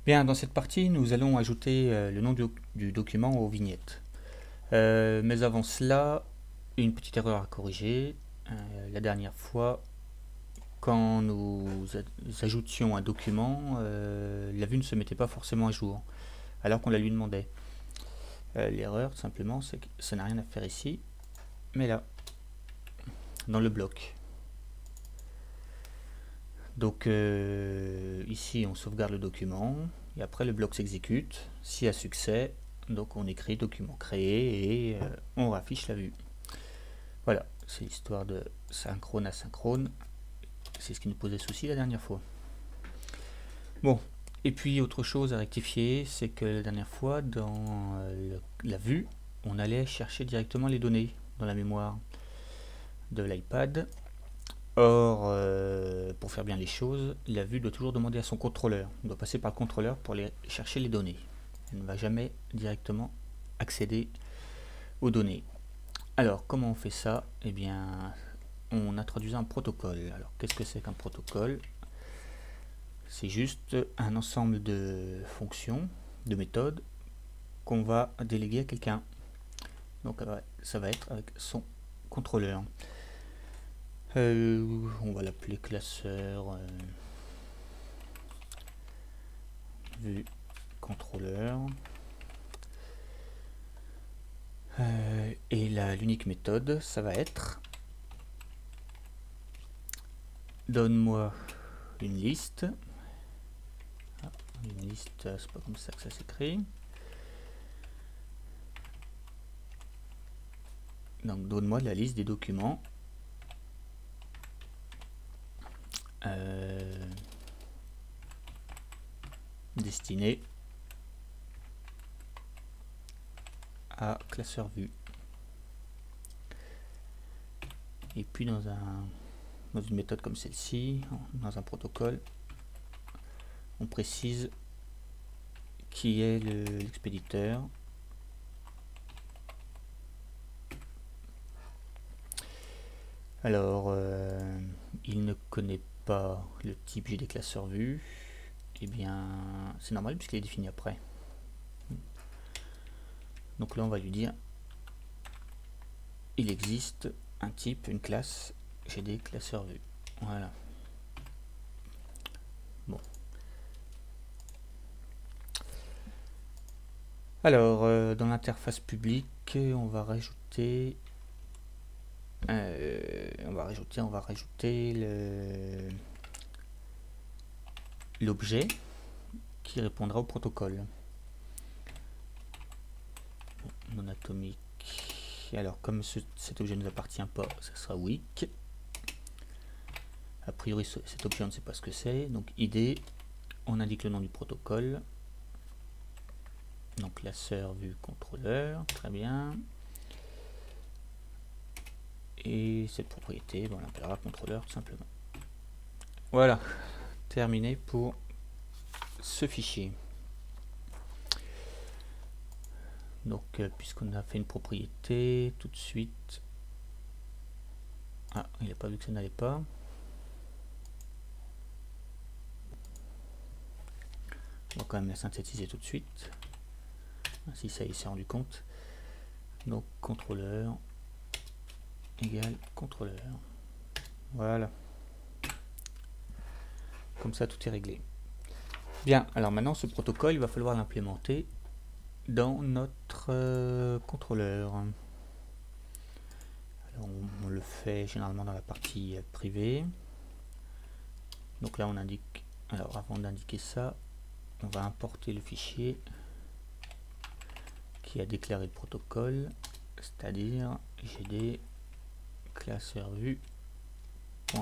Bien, dans cette partie, nous allons ajouter le nom du document aux vignettes. Mais avant cela, une petite erreur à corriger. La dernière fois, quand nous ajoutions un document, la vue ne se mettait pas forcément à jour, alors qu'on la lui demandait. L'erreur, tout simplement, c'est que ça n'a rien à faire ici, mais là, dans le bloc. Donc ici, on sauvegarde le document, et après le bloc s'exécute. Si à succès, donc on écrit document créé et on raffiche la vue. Voilà, c'est l'histoire de synchrone asynchrone. C'est ce qui nous posait souci la dernière fois. Bon, et puis autre chose à rectifier, c'est que la dernière fois, dans la vue, on allait chercher directement les données dans la mémoire de l'iPad. Or, pour faire bien les choses, la vue doit toujours demander à son contrôleur. On doit passer par le contrôleur pour chercher les données. Elle ne va jamais directement accéder aux données. Alors, comment on fait ça? Eh bien, on introduit un protocole. Alors, qu'est-ce que c'est qu'un protocole? C'est juste un ensemble de fonctions, de méthodes, qu'on va déléguer à quelqu'un. Donc, ça va être avec son contrôleur. On va l'appeler classeur vue contrôleur. Et l'unique méthode, ça va être donne-moi une liste. Une liste, c'est pas comme ça que ça s'écrit. Donc donne-moi la liste des documents destinés à classeur vue. Et puis dans une méthode comme celle-ci, dans un protocole, on précise qui est l'expéditeur. Alors, il ne connaît pas le type GD classeur vue. Eh bien, c'est normal puisqu'il est défini après. Donc là, on va lui dire il existe un type, une classe GD classeur vue. Voilà. Bon. Alors, dans l'interface publique, on va rajouter l'objet qui répondra au protocole. Non atomique. Alors, comme cet objet ne nous appartient pas, ça sera weak. A priori, cet objet, on ne sait pas ce que c'est. Donc, ID, on indique le nom du protocole. Donc, classeur vue contrôleur. Très bien. Et cette propriété, on l'appellera contrôleur tout simplement. Voilà, terminé pour ce fichier. Donc, puisqu'on a fait une propriété, tout de suite... Ah, il n'a pas vu que ça n'allait pas. On va quand même la synthétiser tout de suite. Si ça y s'est rendu compte. Donc, contrôleur égale contrôleur. Voilà. Comme ça, tout est réglé. Bien, alors maintenant, ce protocole, il va falloir l'implémenter dans notre contrôleur. Alors, on le fait généralement dans la partie privée. Donc là, on indique... Alors, avant d'indiquer ça, on va importer le fichier qui a déclaré le protocole, c'est-à-dire gd classeur vue.h.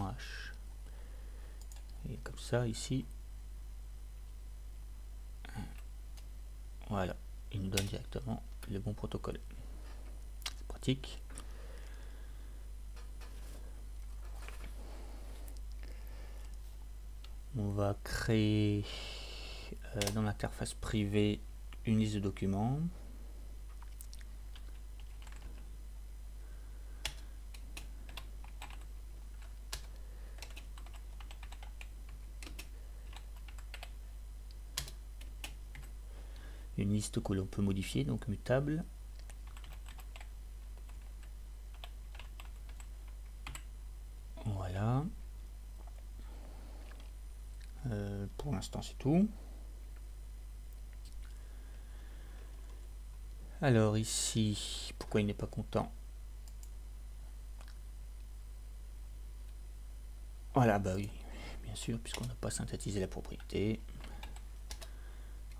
Et comme ça, ici, voilà, il nous donne directement le bon protocole. C'est pratique. On va créer dans l'interface privée une liste de documents. une liste que l'on peut modifier, donc mutable. Voilà. Pour l'instant c'est tout. Alors ici, pourquoi il n'est pas content? Voilà, bah oui, bien sûr, puisqu'on n'a pas synthétisé la propriété.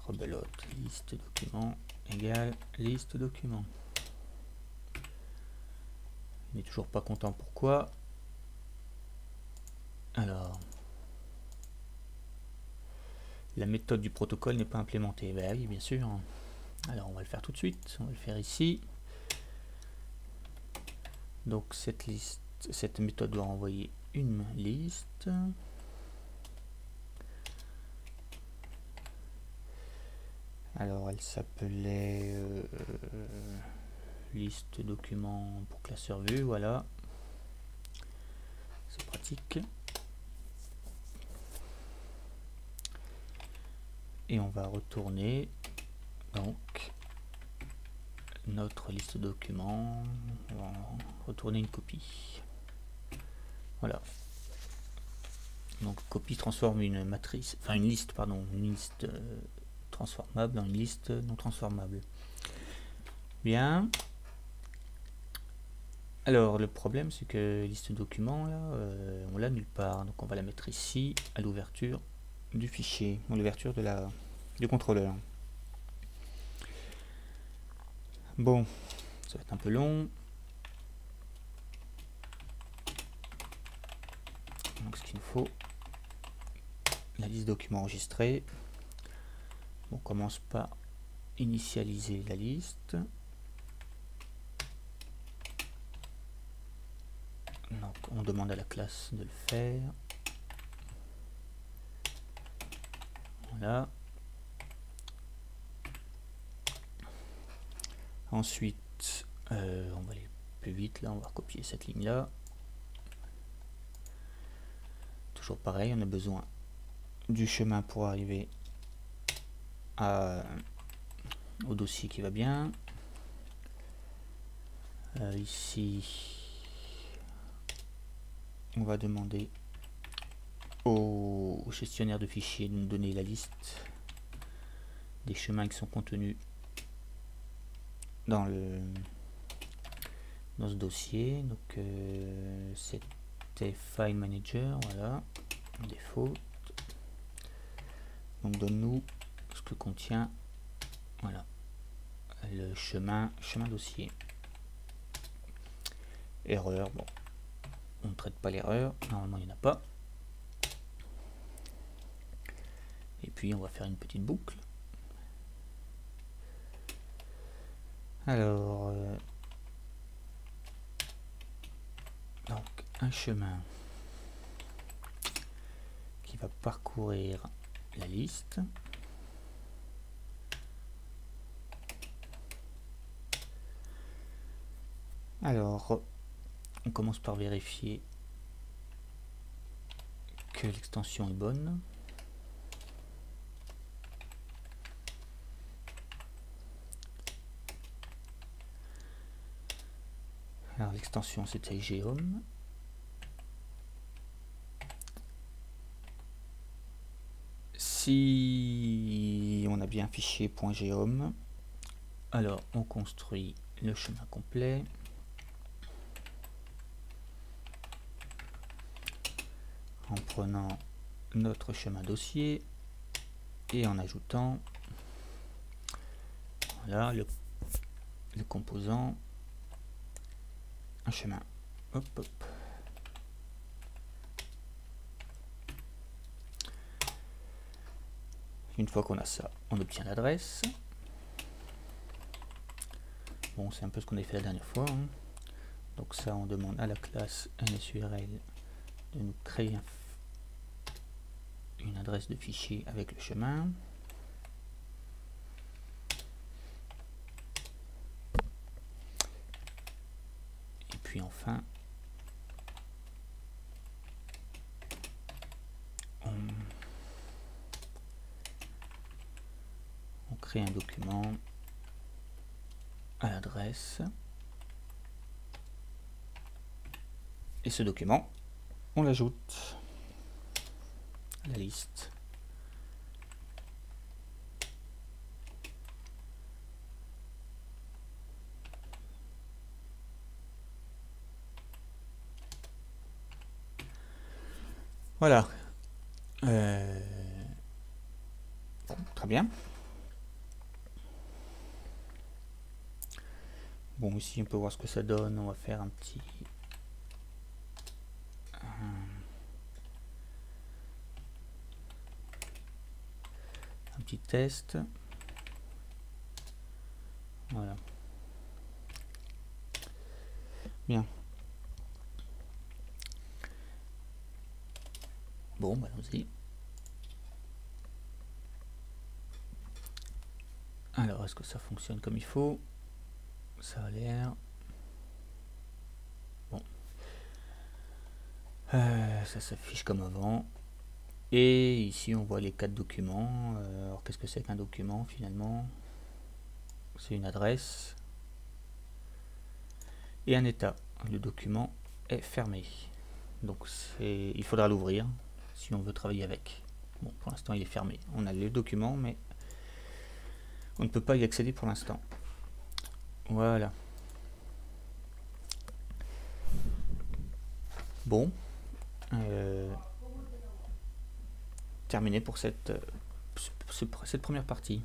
Rebelote, liste document égale liste document. Il n'est toujours pas content, pourquoi? Alors, la méthode du protocole n'est pas implémentée. Bah oui, bien sûr. Alors on va le faire tout de suite, on va le faire ici. Donc cette méthode doit envoyer une liste. Alors elle s'appelait liste document pour classeur vue, voilà. C'est pratique. Et on va retourner donc notre liste documents, on va retourner une copie. Voilà. Donc copie transforme une matrice, enfin une liste, pardon, une liste transformable dans une liste non transformable. Bien. Alors le problème c'est que liste documents là, on l'a nulle part, donc on va la mettre ici à l'ouverture du fichier, à l'ouverture de du contrôleur. Bon, ça va être un peu long. Donc ce qu'il nous faut, la liste documents enregistrés. On commence par initialiser la liste. Donc on demande à la classe de le faire. Voilà. Ensuite, on va aller plus vite là, on va recopier cette ligne là. Toujours pareil, on a besoin du chemin pour arriver au dossier qui va bien. Ici, on va demander au gestionnaire de fichiers de nous donner la liste des chemins qui sont contenus dans ce dossier. Donc c'était File Manager, voilà, défaut. Donc donne-nous ce que contient, voilà, le chemin dossier. Erreur, bon, on ne traite pas l'erreur, normalement il n'y en a pas. Et puis on va faire une petite boucle. Alors, donc un chemin qui va parcourir la liste. Alors, on commence par vérifier que l'extension est bonne. Alors l'extension c'était Geom. Si on a bien un fichier .geom, alors on construit le chemin complet. En prenant notre chemin dossier et en ajoutant, voilà, le composant un chemin. Hop, hop. Une fois qu'on a ça, on obtient l'adresse. Bon, c'est un peu ce qu'on a fait la dernière fois, hein. Donc ça, on demande à la classe NSURL de nous créer une adresse de fichier avec le chemin. Et puis enfin, on crée un document à l'adresse. Et ce document, on l'ajoute à la liste. Voilà. Bon, très bien. Bon, ici on peut voir ce que ça donne. On va faire un petit test. Voilà. Bien. Bon, bah, allons-y. Alors, est-ce que ça fonctionne comme il faut? Ça a l'air. Bon. Ça s'affiche comme avant. Et ici, on voit les 4 documents. Alors, qu'est-ce que c'est qu'un document finalement? C'est une adresse et un état. Le document est fermé. Donc, il faudra l'ouvrir si on veut travailler avec. Bon, pour l'instant, il est fermé. On a le document, mais on ne peut pas y accéder pour l'instant. Voilà. Bon. Terminé pour cette première partie.